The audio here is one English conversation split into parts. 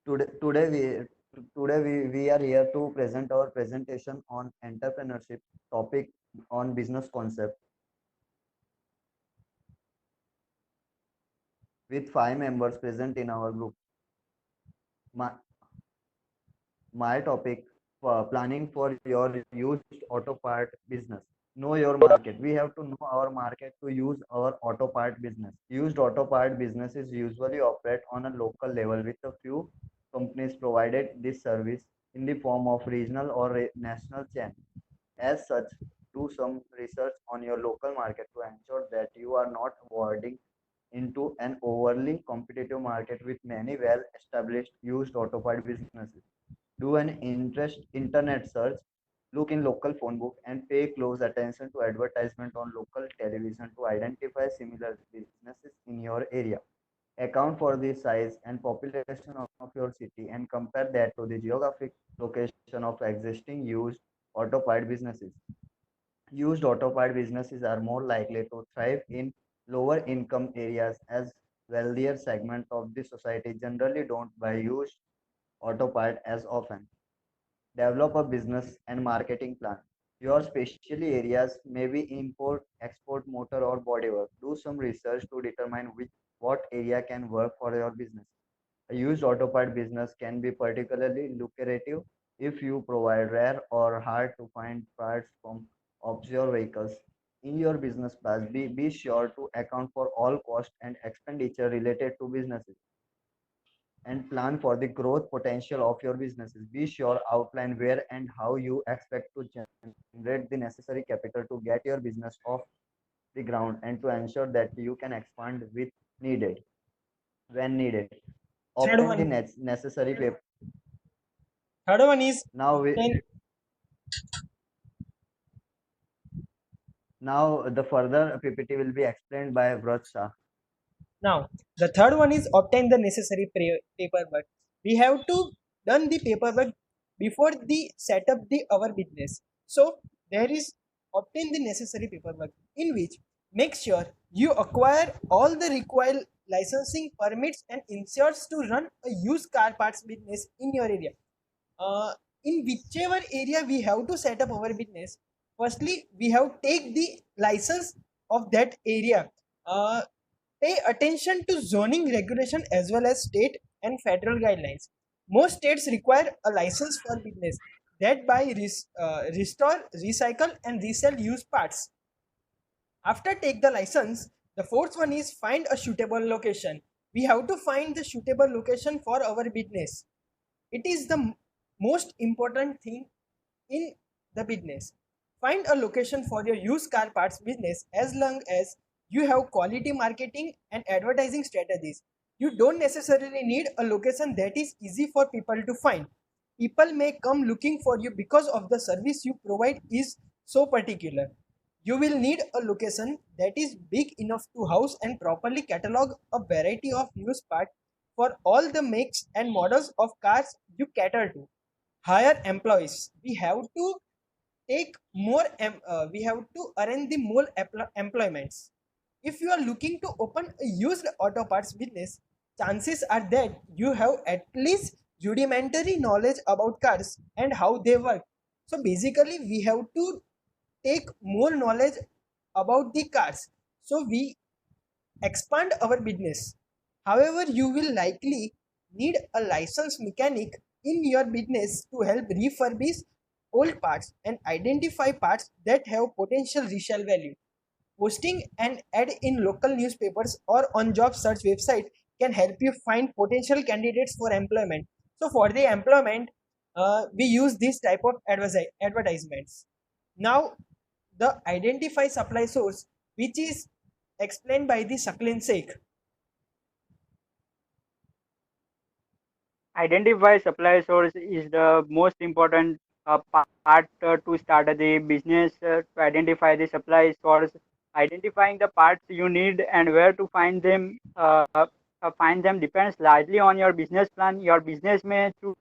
Today, today we are here to present our presentation on entrepreneurship topic on business concept with 5 members present in our group. My, my topic planning for your used auto part business. Know your market. We have to know our market to use our auto part business. Used auto part businesses usually operate on a local level with a few companies provided this service in the form of regional or national chain. As such, do some research on your local market to ensure that you are not avoiding into an overly competitive market with many well established used auto part businesses. Do an internet search, look in local phone book, and pay close attention to advertisement on local television to identify similar businesses in your area. Account for the size and population of your city and compare that to the geographic location of existing used auto part businesses. Used auto part businesses are more likely to thrive in lower income areas as wealthier segments of the society generally don't buy used auto part as often. Develop a business and marketing plan. Your specialty areas may be import, export, motor, or bodywork. Do some research to determine what area can work for your business. A used auto part business can be particularly lucrative if you provide rare or hard to find parts from obscure vehicles. In your business plan, be sure to account for all cost and expenditure related to businesses and plan for the growth potential of your businesses. Be sure outline where and how you expect to generate the necessary capital to get your business off the ground and to ensure that you can expand with needed when needed. Third Obtain the one, necessary paper. third one is Now we obtain. now the further PPT will be explained by Vraj Shah. Now the third one is obtain the necessary paperwork. We have to done the paperwork before the set up the our business. So there is obtain the necessary paperwork in which make sure you acquire all the required licensing permits and insures to run a used car parts business in your area. uh, in whichever area we have to set up our business, firstly we have take the license of that area. uh, Pay attention to zoning regulation as well as state and federal guidelines. Most states require a license for business that buy restore recycle and resell used parts. After take the license, the fourth one is find a suitable location. We have to find the suitable location for our business. It is the most important thing in the business. Find a location for your used car parts business as long as you have quality marketing and advertising strategies. You don't necessarily need a location that is easy for people to find. People may come looking for you because of the service you provide is so particular. You will need a location that is big enough to house and properly catalog a variety of used parts for all the makes and models of cars you cater to. Hire employees. We have to arrange the more employments. If you are looking to open a used auto parts business, chances are that you have at least rudimentary knowledge about cars and how they work. So basically we have to take more knowledge about the cars, so we expand our business. However, you will likely need a licensed mechanic in your business to help refurbish old parts and identify parts that have potential resale value. Posting an ad in local newspapers or on job search website can help you find potential candidates for employment. So for the employment, we use this type of advertisements. Now, the identify supply source, which is explained by the Suckling Sheikh. Identify supply source is the most important part to start the business. To identify the supply source, identifying the parts you need and where to find them depends largely on your business plan. Your business may choose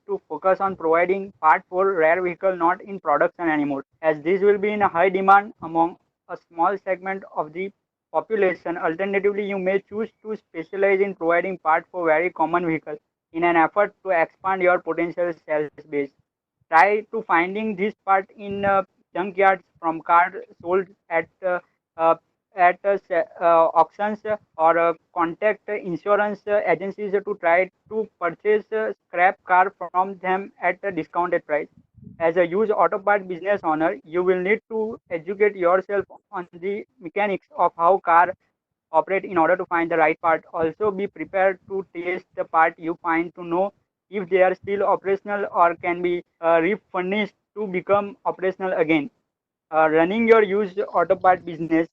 to focus on providing parts for rare vehicle not in production anymore, as this will be in a high demand among a small segment of the population. Alternatively, you may choose to specialize in providing parts for very common vehicles in an effort to expand your potential sales base. Try to finding this part in junkyards from cars sold uh, auctions or contact insurance agencies to try to purchase scrap car from them at a discounted price. As a used auto part business owner, you will need to educate yourself on the mechanics of how car operate in order to find the right part. Also, be prepared to test the part you find to know if they are still operational or can be refurnished to become operational again. Running your used auto part business,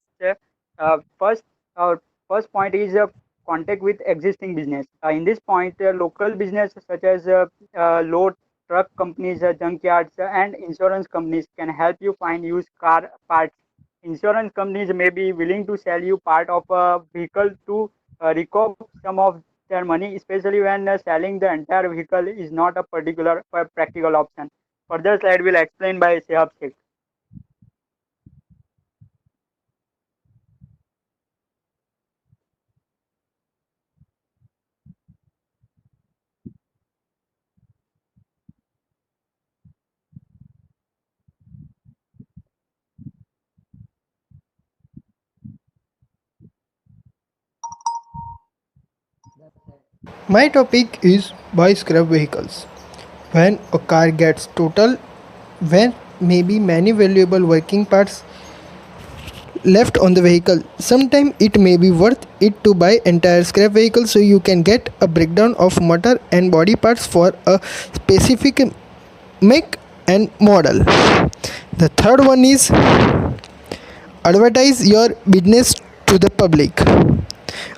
uh, first uh, first point is contact with existing business. In this point, local business such as load truck companies, junkyards, and insurance companies can help you find used car parts. Insurance companies may be willing to sell you part of a vehicle to recoup some of their money, especially when selling the entire vehicle is not a particular practical option. Further slide will explain by Sehab Sheikh. My topic is buy scrap vehicles. When a car gets total, when maybe many valuable working parts left on the vehicle, sometimes it may be worth it to buy entire scrap vehicle so you can get a breakdown of motor and body parts for a specific make and model. The third one is advertise your business to the public.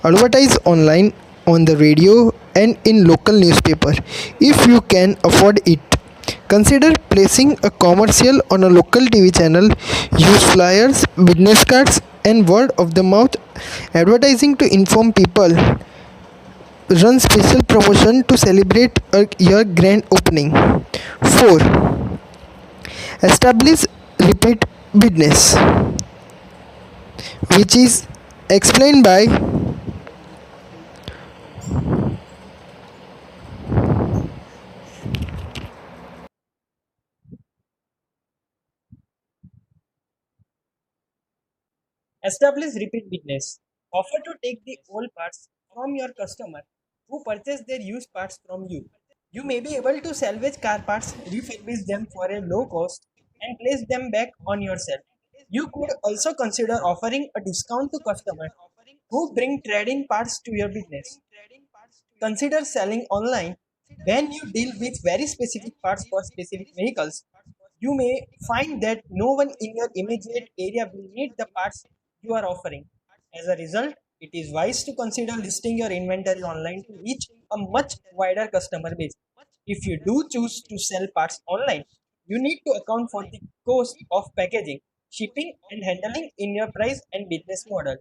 Advertise online, on the radio, and in local newspaper if you can afford it. Consider placing a commercial on a local TV channel. Use flyers, business cards, and word of the mouth advertising to inform people. Run special promotion to celebrate your grand opening. 4. Establish repeat business, which is explained by establish repeat business. Offer to take the old parts from your customer who purchase their used parts from you. You may be able to salvage car parts, refurbish them for a low cost, and place them back on yourself. You could also consider offering a discount to customers who bring trading parts to your business. Consider selling online. When you deal with very specific parts for specific vehicles, you may find that no one in your immediate area will need the parts you are offering. As a result, it is wise to consider listing your inventory online to reach a much wider customer base. If you do choose to sell parts online, you need to account for the cost of packaging, shipping, and handling in your price and business model.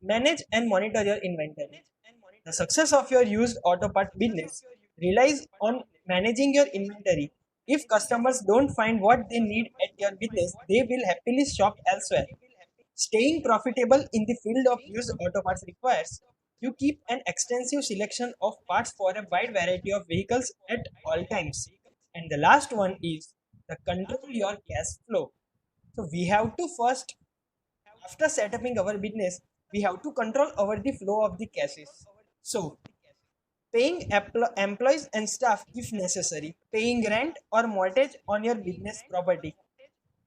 Manage and monitor your inventory. The success of your used auto part business relies on managing your inventory. If customers don't find what they need at your business, they will happily shop elsewhere. Staying profitable in the field of used auto parts requires you keep an extensive selection of parts for a wide variety of vehicles at all times. And the last one is the control your cash flow. So we have to first, after setting our business, we have to control over the flow of the cashes. So paying employees and staff if necessary, paying rent or mortgage on your business property,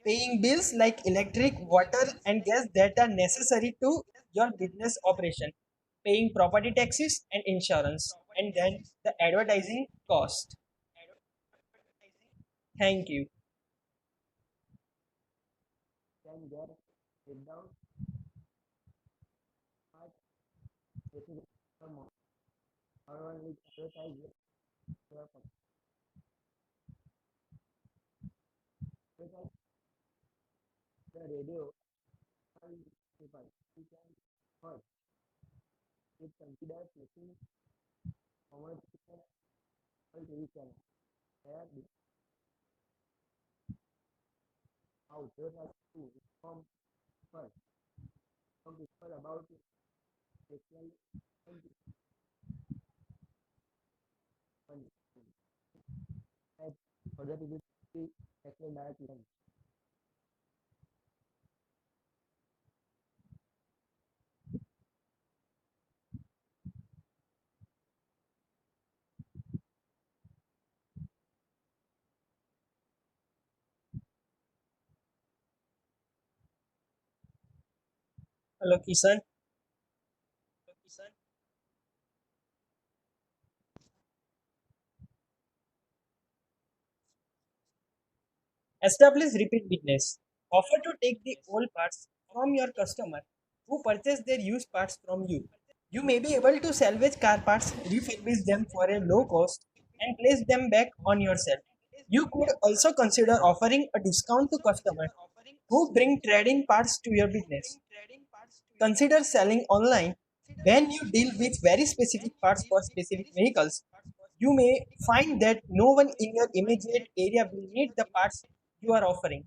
paying bills like electric, water, and gas that are necessary to your business operation, paying property taxes and insurance, and then the advertising cost. Thank you. Can get breakdown part basically not only advertise your advertise the radio and people. You can first it consider placing commercial TV channel where the out there has to inform first some people about it Hello, Kisan. Establish repeat business. Offer to take the old parts from your customer who purchase their used parts from you. You may be able to salvage car parts, refurbish them for a low cost, and place them back on yourself. You could also consider offering a discount to customers who bring trading parts to your business. Consider selling online. When you deal with very specific parts for specific vehicles, you may find that no one in your immediate area will need the parts you are offering.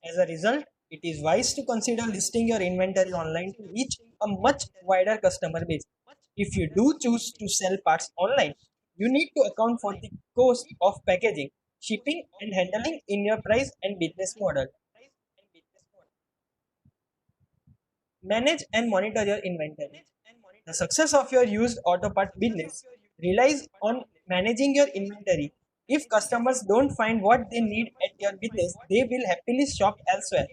As a result, it is wise to consider listing your inventory online to reach a much wider customer base. If you do choose to sell parts online, you need to account for the cost of packaging, shipping, and handling in your price and business model. Manage and monitor your inventory. The success of your used auto part business relies on managing your inventory. If customers don't find what they need at your business, they will happily shop elsewhere.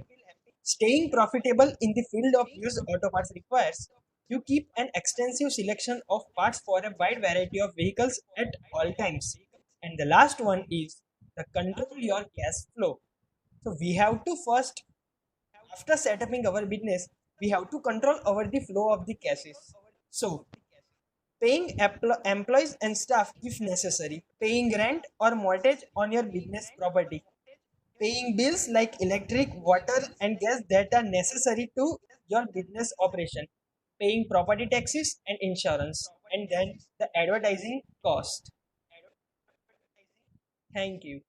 Staying profitable in the field of used auto parts requires you keep an extensive selection of parts for a wide variety of vehicles at all times. And the last one is the control your cash flow. So we have to first, after setting our business, we have to control over the flow of the cases. So paying employees and staff if necessary, paying rent or mortgage on your business property, paying bills like electric, water, and gas that are necessary to your business operation, paying property taxes and insurance, and then the advertising cost. Thank you.